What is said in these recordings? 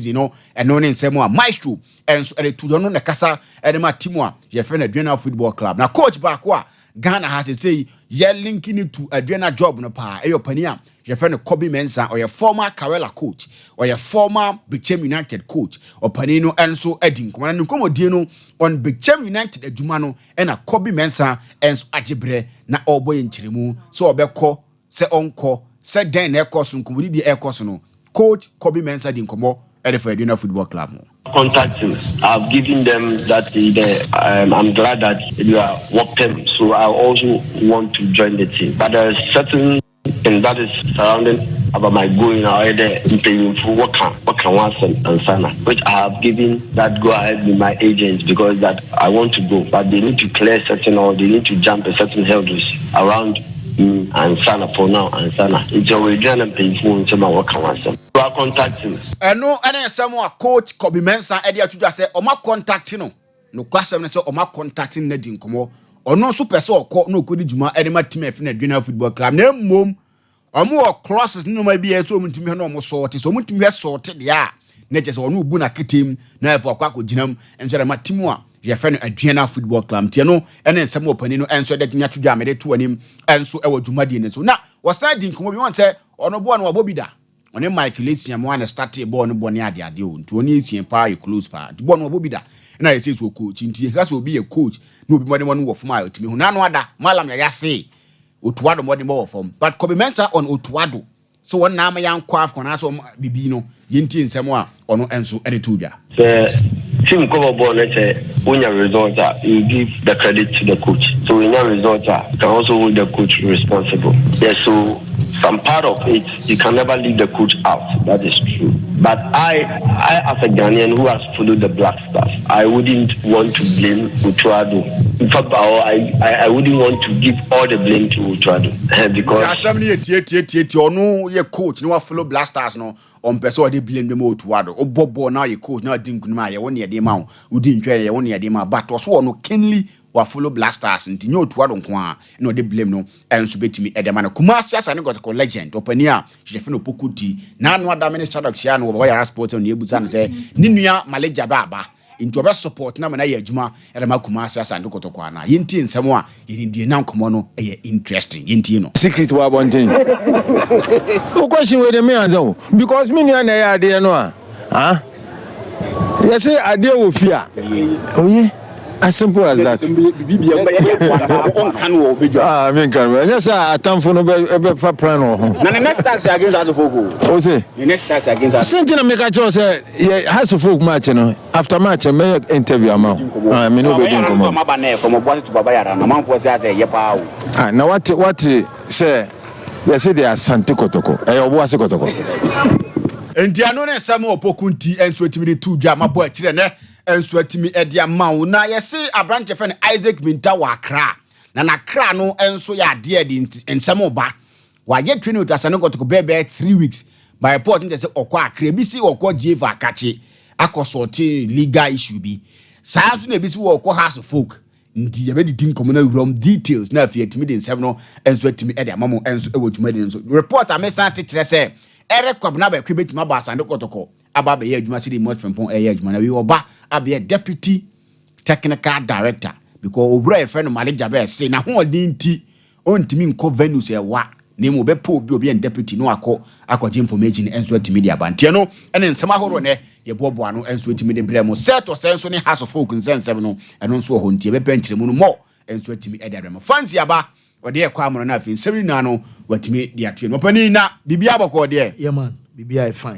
you know, and no name Samuel Maestro, and so to don't know the Casa and my Timua, your friend Adriana Football Club. Now, Coach Bakwa, Ghana has to say, you're linking it to Adriana job no pa, your pania, your friend Kobe Mensah, or your former Karela coach, or your former Big Chem United coach, or Panino and so Edin, Command Comodino on Big Chem United Jumano, and a Kobe Mensah, and so Ajibre, na all boy in Chirimu, so Obeko, se onko, se den air course, and could the air course no. Coach Kobe Mensah didn't come out at the Adriana Football Club. Contacting. I've given them that I'm glad that you are worked them, so I also want to join the team. But there is certain thing that is surrounding about my going ahead in paying for work and sana, which I have given that go ahead with my agents because that I want to go, but they need to clear certain or they need to jump a certain hurdles around and sana for now and sana. It's already done and paying for some work and we are contacting. And no, and then someone coach Kobe Mensah Edia to just say, "Oma contacting no question say Oma contacting Nedin Komo or no super so call no good juma any my team in Adriana Football Club. Name mom or more crosses no may be a so to me no sorted so much to me sorted yeah. Natures or no buna team now for Quaco Jinam and so my Timua. Your friend Adriana Football Club, Tiano, and then some opening answer that Natu Jamade to him, and so our Jumadi and so now was I didn't come on say or no one or Bobida. On a Michael Lysium one started born Boniadia to an easy and power you close part, born or Bobida. And I say so coach, in Tia will be a coach, no be more than 1 of mile to me, who none other, Malam Yase, Utuado more than more from, but Kobe Mensah on Utuado. So one now my young quaff can also Bibino, Yinti and Samoa, or no answer any tuja. Team cover ball, let's say, when your result, you give the credit to the coach. So when your result, you can also hold the coach responsible. Yes, so some part of it, you can never leave the coach out. That is true. But I as a Ghanaian who has followed the Black Stars, I wouldn't want to blame Utuado. In fact, I wouldn't want to give all the blame to Utuado because no, your coach, no follow Black Stars no. On person they blame them all to Wado. Oh, Bobo now your coach now didn't come ya 1 year the amount. Who didn't try ya 1 year the amount. But also no Kenley wa follow Blasters and no to Wado kwa no they blame no and so bet me Edamana Kumasi as I got a legend openia Jeffino Pokuti na no other minister of Siano Wire Sport on Yebusan say Ninuya Maleja Baba into best support na mana yejuma Edama Kumasi as and Kotokwana Yinti and Samoa Yindi now komono interesting Yinti no secret wa one thing. No question with me answer because me na idea no ah you say idea wo fear oh yeah as simple as that I mean can yes atamfo no be fa plan no na the next tax against us folk o say the next tax against us something make a choice say has folk match no after match me interview am me no be din come from Obuasi to Baba Yara na manfo say ye pa na what say they say they are Santikotoko Obuasi Kotoko and dia no na samo opokunti enso etimi tu dwa mabo a kire ne enso etimi edia mawo na ye se abranche fe Isaac Minta wa Accra na Accra no enso ya de ensamo ba wa ye training with asane kotoko bebe 3 weeks by report nje se okwa Accra bi si okwa Jeva akache akosoti Liga issue bi saa so na bi si okwa House of Folk ndi ye be di communal room details na afia etimi de nsem no enso etimi edia mamo enso ewotuma de enso report amesa tetre se Erekob na ba kwebetuma ba asande kotoko aba be ye adwuma sidi most frempon eye adwuma na we oba abe deputy technical director because obra friend manager be say na ho odin ti ontimi nko venues e wa na mu be po obi deputy no akọ information enso atimi dia bantie no ene nsema horo ne ye bobo ano enso atimi de bremo set or senso ne House of Folk nsensem no eno nso ho ntie be penchire mu no mo enso atimi edadremo fancy aba ode e kwa amro na afi nsemi na no watimi dia tue no pani na bibia boko de yeah man bibia fine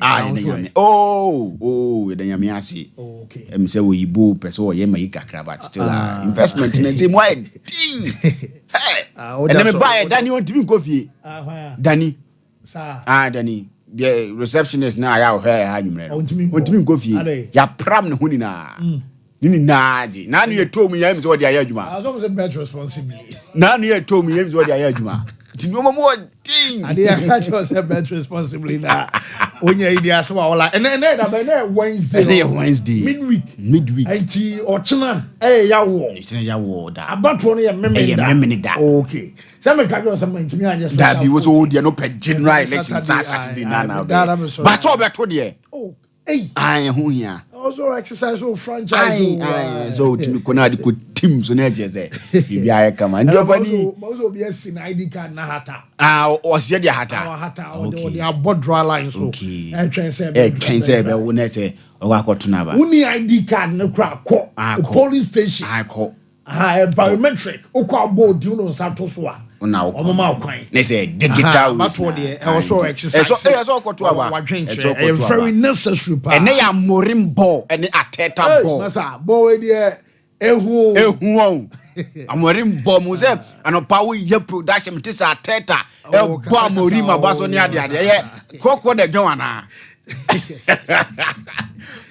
oh edanya me ase okay em say we ibu person o ye mai kakra but still investment na say why ding hey and me buy Danny on timi coffee Danny sir Danny the receptionist na ya ho ya anwumre on timi coffee ya pram ne huni na nini naaji nanu ye tomu ya mse wodi aya adwuma I was bet responsibly nanu ye tomu ya mse wodi aya adwuma ti no mo ding and they catch us bet responsibly na onya idea so wala and na Wednesday midweek anti ochina ya wo da abato no ye memenda da okay say me catch us some intimi anya special da bi wo so odi no pe general election Saturday na but so beto de Hey, I who here. Also exercise or franchise. So to me konadi ko team so na je say bibia come and nobody also be a ID card na hata. O se dia hata. Or they are board draw lines. Okay. And transfer be wo na say o wa kotuna ba. Uni ID card no cra ko polling station. I call. Biometric. Okwa board you know sato so a. Na o Mama kwan. They say digital. That's what they also exercise. So koto aba. Very necessary part. And they are morim ball and ateta ball. Masa boy there ehu amorim ball mo say anopa wo ye production me tisa ateta e ball morim abaso ni ade ye koko de dwan ana.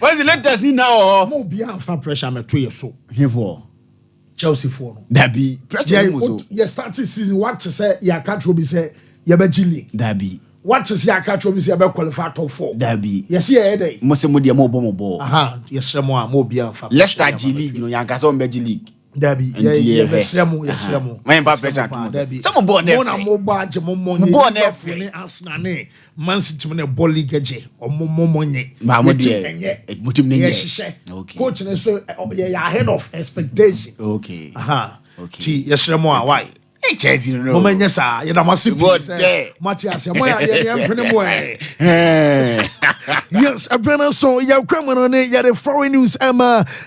What's the latest now? Mo bia amfa pressure me to yeso. Hefo Chelsea for no. Dabi pressure mo so. You started season what to say ya catch be say ya be League. Dabi what to say ya catch be say ya be qualify top 4. Dabi yes here dey. Mo se mo dia mo bo. Aha yes mo a mo bia amfa. Leicester G League no yanka so be G League. Dabi ye besremo. My pa pressure to. Some bo na. Mo na mo ba je mo monye. Bo na fe Arsenal ne Man City ne ball league je o mo monye. Ba mo de. Mutim ne ye. Okay. Coach ne so ye ahead of expectation. Okay. Aha. Okay. Ti yesremo a why? Chelsea no. Mo manya sa ye da masipi. Matias mo ya ye mpene mo Yes, Abrana so ya kwamano ne ya the foreign news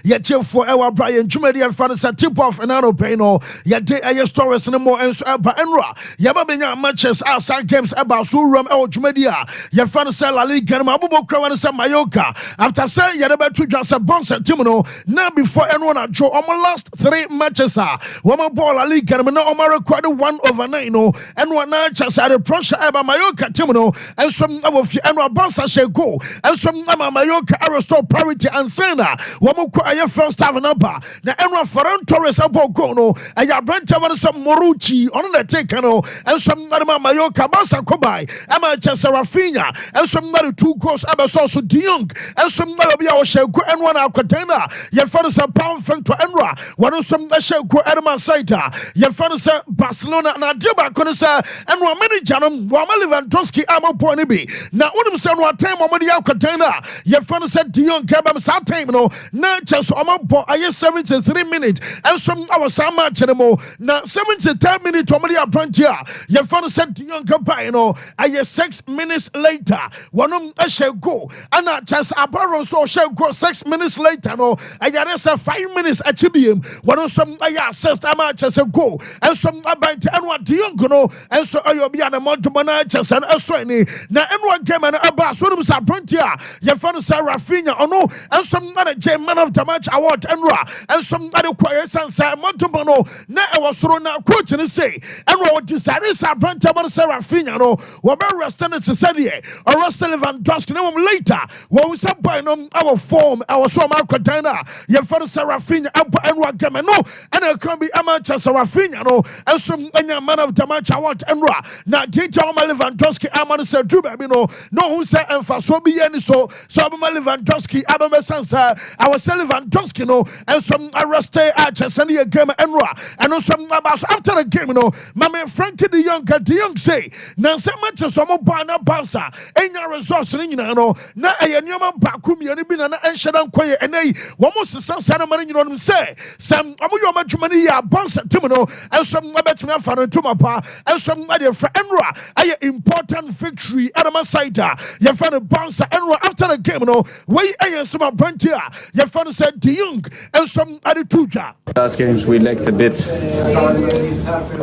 ya cheer for our Brian Jumedi fan sa tip off and ano pay no ya de ya stories no more and so aba enra ya ba benya matches outside games about so room Jumedia ya fan sa La Liga ma bobo kwa sa Mallorca after say ya de to just a bonus team no now before anyone at Joe last 3 matches one ball La Liga no o record 1/9 no and one just at the pressure about Mallorca team no and some of you and bonus share go and some Mallorca restore parity and Sena woman kwa first half number na Enra Ferran Torres aboko no aya Brenta wan some Morucci on the take no and some Mallorca Barca Kobai ama Chelsea Rafinha and some 2 goals abaso so De Jong and some be our sheko and one akotena ye fan some pound front to Enra one some sheko Edman Saita ye fan some Barcelona na Diba kono sa and one manager no Lewandowski amo point be na unim say no time omodi akotena ye fan said De Jong kebam sa time no na Chelsea omo bo aye 73 minutes and some our some match no na 73 minutes omodi aprantia ye fan said De Jong kebam no aye 6 minutes later one go and Chelsea abaro so go 6 minutes later no aye say 5 minutes achibiem one some aye assist ama Chelsea go and some about and what De Jong no and so ayo bia na montomana Chelsea and so ni na enwa game na aba so dum sa aprantia ye fan say Rafinha ono and some other man of the match award enra and some other quiet sense montomano na e was ro na coach ni say enra what decide say aprantia man say Rafinha no we be resting it said here or rest Lewandowski na later when we say boy no our form our so ma container ye fan say Rafinha enra game no and it can be Manchester Rafinha no and some man of the match award enra na teacher Lewandowski amana say true baby no who say emphasize be any so Lewandowski abama sansa our Lewandowski no and some arrested archers and the game enra and some about after the game no mama Frankie De Jong say na say matches some bana Barca enya resource ni nyina no na enyoma bakum ye ni bi na enhyedan koye enai wo mo sansa na mani nyina no say some amoyo madwumani ya Barca team no and some abetime afa no tuma pa and some ade fra enra aye important victory at my side ye fa no Barca enra after the game no we aye some apprentice ye fa no said De Jong and some ade tuja last games we lacked a bit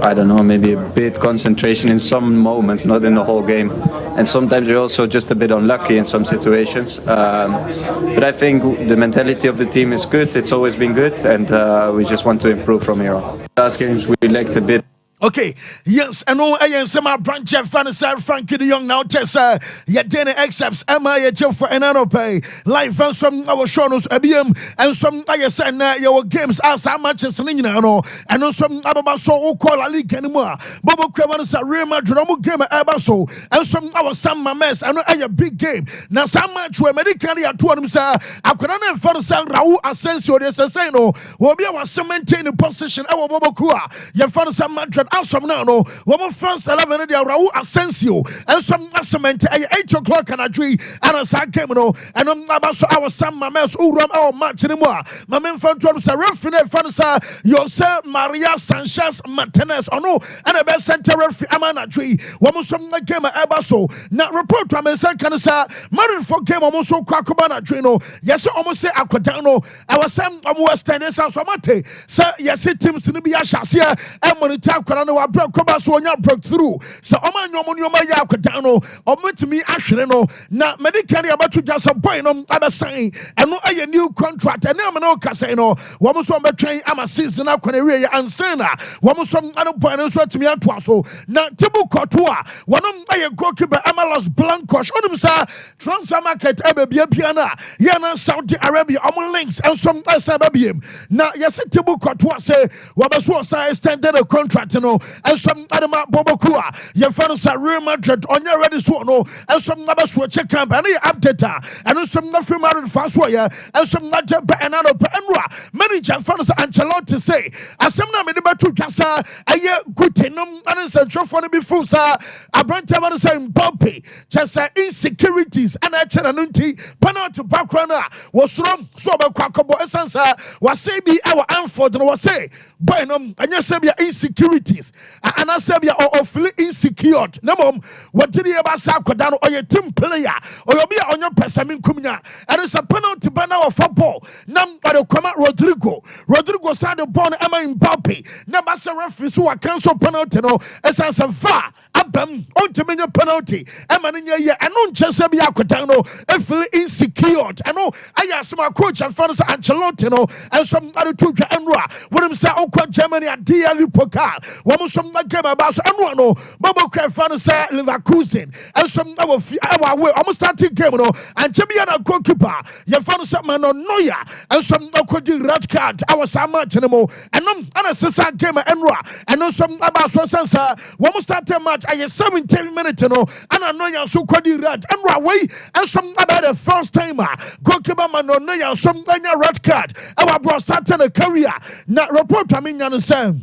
I don't know maybe a bit concentration in some moments not in the whole game and sometimes you're also just a bit unlucky in some situations but I think the mentality of the team is good it's always been good and we just want to improve from here on. Last games we lacked a bit. Okay, yes, and no, I am some branch of fantasy Frankie De Jong now. Tessa, yet then accepts Emma, your chill for another pay. Life and some our shows, ABM, and some I said, your games are so much as an and no some about so call a league anymore. Bobo Cravans a real Madrid game at Abaso, and some our summer mess, and a big game. Now, some match where medically at one, sir, I could not find some Raul Asensio, the Assassino, will be our cementing position, our Bobo Kua, your father some Madrid. awesome now no woman first 11 dia Raul Asensio and some cement 8 o'clock and a tree and a sack came no and about so our son mames uram our match anymore my men fan to say referee fansa yourself Maria Sanchez Martinez no and a best center referee amana tree woman some game about so now report to me say can say married for game almost so kwakobana tree no yes almost say akwada no our son almost tennis so mate say yes teams ni bi ahase e monitor akwada no wa break koba so onya breakthrough say oman nyomo ya akwada no ometimi ahwere no na medical abatu just boy no abesan eno aye new contract and am no kase no wo so betwen ama season akwana wie ya ansana wo so ano boy no so timi ato so na tibu koto a wonom aye goalkeeper Amalos Blancos onum sa transfer market ebebia bia na ye na Saudi Arabia om links and some asababiem na yes tibu koto a say wo be so sa extended a contract no and some adama bobokua ye fan sa Real Madrid onya ready so no and some number so check camp and update and some na free married fast way and some not and anwa manager fans Ancelotti say asem na me de batu twasa aye gutenum and central for be full sa abranta man say Mbappe just insecurities and achanunti penalty background was wrong so be kwakobo esansa was say be our Anford no was say boy no anya say be insecurities and I say be or feel insecure na mom what did you about sa kwada no oye team player or you be on your pesamin kumnya and it's a penalty banner of football nam or the Rodrigo side the ball Emma Mbappe na ba say referee so cancel penalty no esansa va abam on to mean penalty Emma nya and non chese be akwada no e feel insecure and no aya some coach and fans Ancelotti no and some other two enra when him say okwa Germany at DL Pokal wo some game about so enra no Bobo Kwe fans say Leverkusen and some our way almost starting game no and Champion goalkeeper your fans say man no Neuer and some okodi red card our sama chenemo and no sesa game enra and no some about so sense wo start match at 17 minutes no and Neuer so kodi red enra way and some about the first timer goalkeeper man no Neuer some red card our bro starting a career na report I mean you say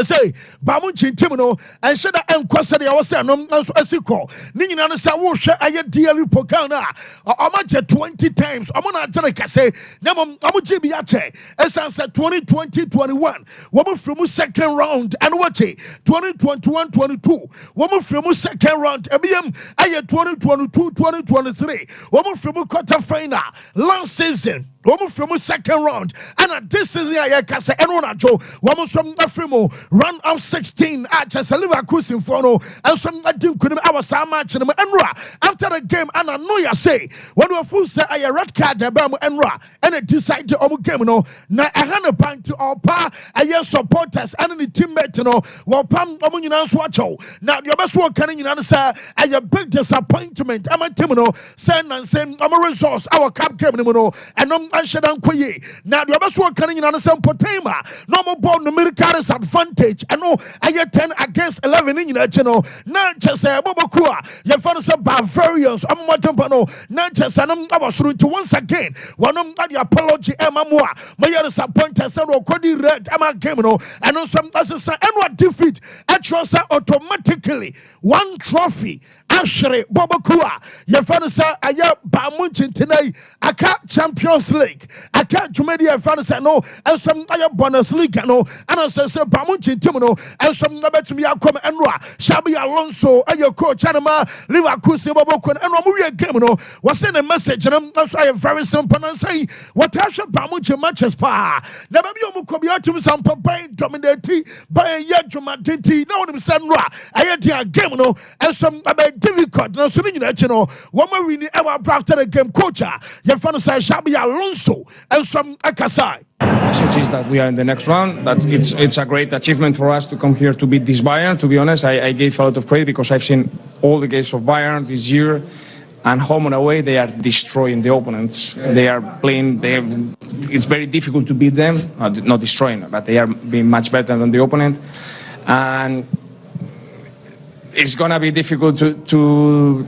say bamu chintim no and sheda enkwasa de wo say no nso asiko ni nyina no say wo hwe aye daily pokal na o ma je 20 times o mo na tene kase na mo je bi a che esanse 2020-21 wo mo from second round and what 2021-22 wo mo from second round ebiem aye 2022-2023 wo mo from quarter final last season woman from second round and this is ya kase enona jo woman from afrimo run of 16 at Leverkusen for no and some adin kunim awasa match no enra after the game and I know you say when we full say a red card about enra and it decide the game no na a hand point to all pa aye supporters and the teammate no wo pam omo nyina so acho na the best work kan nyina say a big disappointment am team no say na say omo resource our cup game no and anshadan koye na the best work kan nyina say potema no mo ball numerical advantage and no aye 10 against 11 nyina che no na che say bobokua ye fan say Bavarians am matempa no na che say nam abosuru to once again wonom na the apology emamoa my disappointed say no kodi red am game no and no some as say and defeat atros automatically one trophy Ashere Bobokua ye fan say aye Bamunchintenai aka Champions League aka Jumedia fan say no and some aye Bundesliga no and say Bamunchintim no and some na betumi akome enwa Xabi Alonso aye coach anama Leverkusen Bobokua and we game no was send a message and I very simple and say what Asher Bamunchin matches pa na baby omukobi atum Sompa by dominate by ye Jumadenti na onim sanwa aye dia game no and some difficult no so nyina che no woman win ever after the game coach your fan say Xabi Alonso and some akasai message is that we are in the next round, that it's a great achievement for us to come here to beat this Bayern. To be honest, I gave a lot of credit because I've seen all the games of Bayern this year, and home and away they are destroying the opponents. They are playing, it's very difficult to beat them, not destroying, but they are being much better than the opponent, and it's gonna be difficult to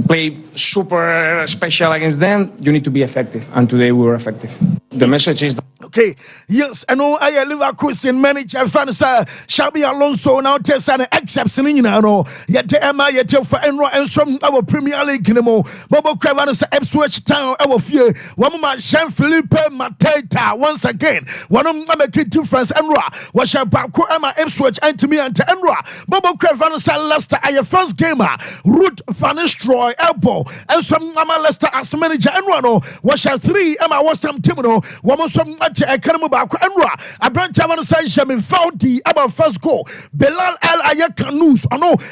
play super special against them. You need to be effective, and today we were effective. The message is Okay, yes, I know I am Leverkusen manager fans Xabi Alonso now test an exception in no yet Emma yet for Enro and some our Premier League nemo Bobo Cravan Ipswich Town our fear one man Jean Philippe Mateta once again one of my kid difference Enra was Shabaku Emma Ipswich and to me and to Enra Bobo Cravan Leicester a first gamer Ruth Van Nistelrooy elbow and some Emma Leicester as manager Enrano was 3 Emma was some Timino one some Academy back Enra a branch of Saint-Germain found the about first goal Belal El Ayakanous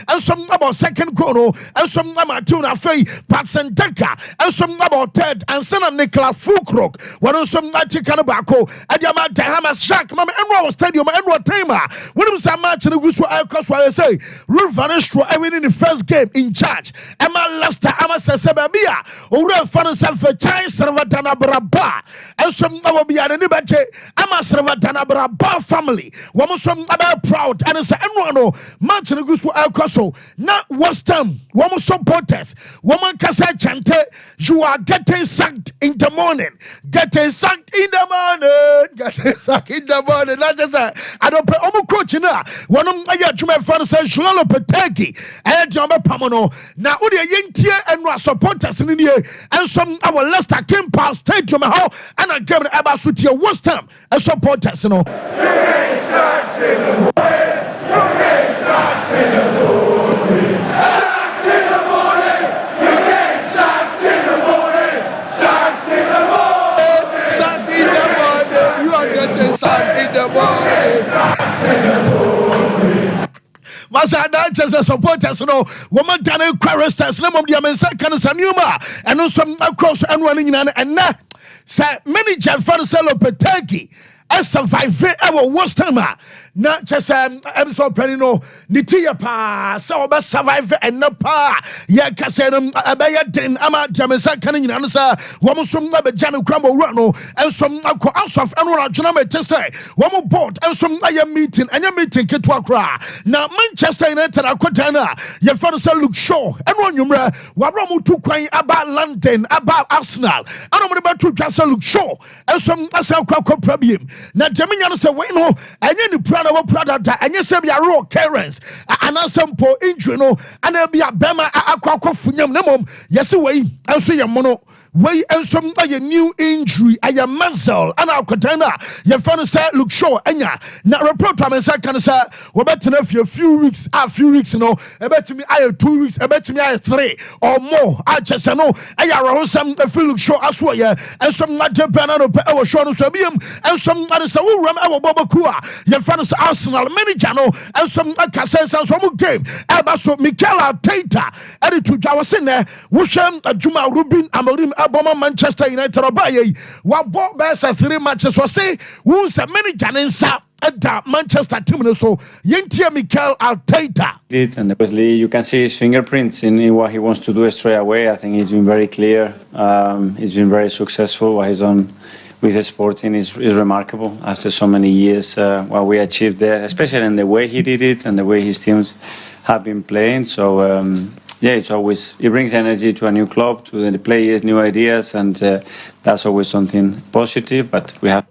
and some about second goal and some about Tuna Fay Patson Deka and some about third and son Nicholas Fulkrok one of some Chicanabako and Yamata Hamas Shak Mama Enra Stadium Enra Tamer when it was a match in the Gusu Alcos I say Ruth Van Nistelrooy winning the first game in charge Emma Leicester Emma Sesebabia Ura Fanasa for Chai Servatana Braba and some will be at anybody. I'm a Servatana Braba family. Woman some about proud and it's no match in the Gusu Alcoso. Not West Ham. Woman supporters. Woman Casa Chante. You are getting sacked in the morning. Getting sacked in the morning. Getting sacked in the morning. Not just I don't pay Omo coach now. One of my Juma fans says Shulalo Petegi and Jamba Pamano. Now Udia Yentia and supporters in here and some our Leicester came past Stadium and I gave it about to your West Ham and supporters, you know. You get sacked in the morning. You get sacked in the morning. Sacked in the morning. You get sacked in the morning. Sacked in the morning. Sacked in the morning. You are getting sacked in the morning. Sacked in the morning. Masada just supporters, no woman done quarrels, no more diamonds, can Sanuma, and also across and running and now. Say manager Fariselo Petegi as survive our worst time not just episode penino nitia pa so be survive and no pa ya kasenum abaya den ama jamesa kanin ansa wo som na be janu kwambo rano and some akọ out of anora juna me say wo board and some aya meeting anya meeting ketwa kra na Manchester United akwata na ya Fariselo look show and one number wa bro mu tu kwan about London about Arsenal and mo be tu twasa look show and some asa akọ problem na jaminya no say we no anya ni na wo product anya say be a raw currents and some po injury no and be a bema akwa funyam na mom yes we enso ye mono we enso a new injury a muscle and akwatana ye fan say look show anya na report am say kan say we better a few weeks no e bet me 2 weeks e bet me 3 or more I just know aya ro some look show aso ye and some na japan no pe e show no so biem and some na say we ram e bobakua ye fan Arsenal manager no and some akasensa some game so Mikel Arteta and to Jawase ne wo hwem adwuma Ruben Amorim aboma Manchester United obaye wa bo besa 3 matches so say wo say manager nsa at Manchester team so yentia Mikel Arteta and obviously you can see his fingerprints in what he wants to do straight away. I think he's been very clear, he's been very successful. What he's done with the Sporting is remarkable after so many years. What we achieved there, especially in the way he did it and the way his teams have been playing. So yeah, it brings energy to a new club, to the players, new ideas, and that's always something positive. But we have.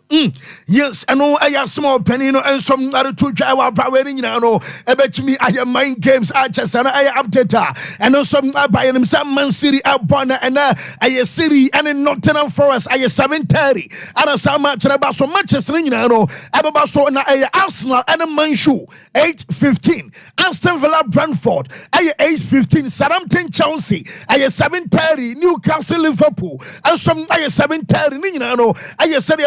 Yes, I know I have small penny and some other two driver wedding, you know. I bet me I have mind games, I just and I update and also Bayern Munich, some Man City outbound and I City and in Nottingham Forest, I 7:30 and a some match about so much as you know, about so I Arsenal and a Manchu 8:15, Aston Villa Brentford, I 8:15, Southampton Chelsea, I 7:30, Newcastle Liverpool, and some I 7:30, you know, I said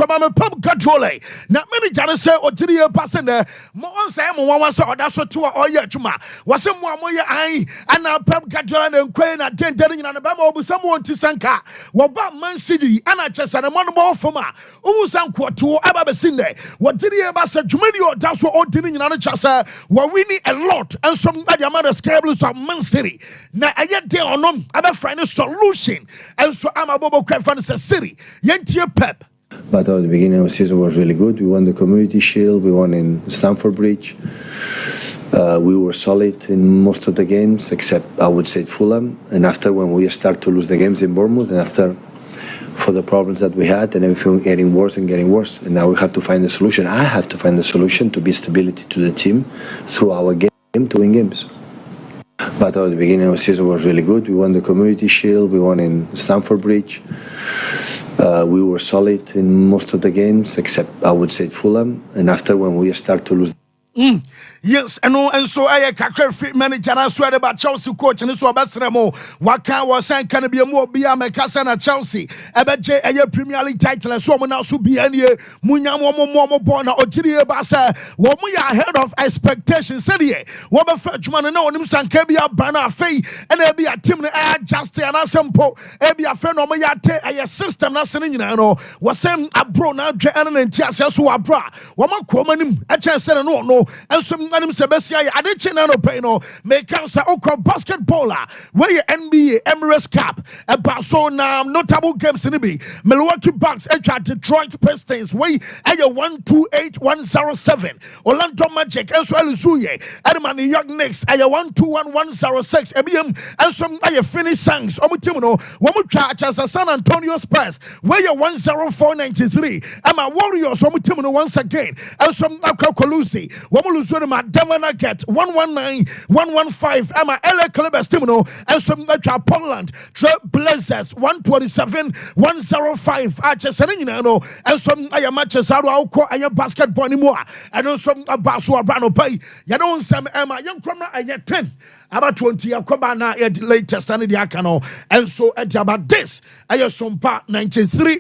I'm pub controller. Now many say or 3 year passing there. More say one so that's what 2 or year chuma. Was some more eye and now pub controller and queen at 10:30 and about someone to Sanka. What about Man City and I just and a man more for ma. Who sang quite 2 ever seen there. What 3 year pass Jumelio that's what all dinning in another chassa were winning a lot and some other mother scables of Man City. Now I yet there or no other find a solution and so I'm a bobo fan city. Yentia Pep. But at the beginning of the season was really good. We won the Community Shield, we won in Stamford Bridge. We were solid in most of the games, except I would say Fulham. And after when we start to lose the games in Bournemouth, and after for the problems that we had, and everything getting worse and getting worse. And now we have to find a solution. I have to find a solution to be stability to the team through our game to win games. But at the beginning of the season was really good. We won the Community Shield. We won in Stamford Bridge. We were solid in most of the games, except I would say Fulham. And after, when we start to lose. Yes, and so I can't fit manager. I swear about Chelsea coach, and so about Remo. What can was saying can be a more be a Casana Chelsea. About a Premier League title, and so now should be any Munyamo born or Chile Bassa. What we are ahead of expectations. Said ye, what a Frenchman and no one can be a banner fee, and there be a team just an asampo, be a friend of my system. That's an engine. Was same a bro now, and Tiasa so a bra. What my common, a chance and no, and some. Sebastian, I didn't know pay no make cancer oko basketballer where your NBA Emirates Cup about so now notable games in the B Milwaukee Bucks at Detroit Pistons way at 128-107 Orlando Magic as well as Zuye Edman New York Knicks at 121-106 ABM and some Phoenix Suns Omutimono Womucha as San Antonio Spurs where you 104-93 and my Warriors Omutimono once again and some Akokolusi Womuluzuma Devana get 119-115. I'm a LA Clippers Timino and some Poland Trail Blazers 127-105. Archers and some I matches out of basketball anymore. And also about so Brano Pay. You don't some Emma young crummer I get 10. About 20 Kobana at latest and the Akano. And so at about this I Sompa 93.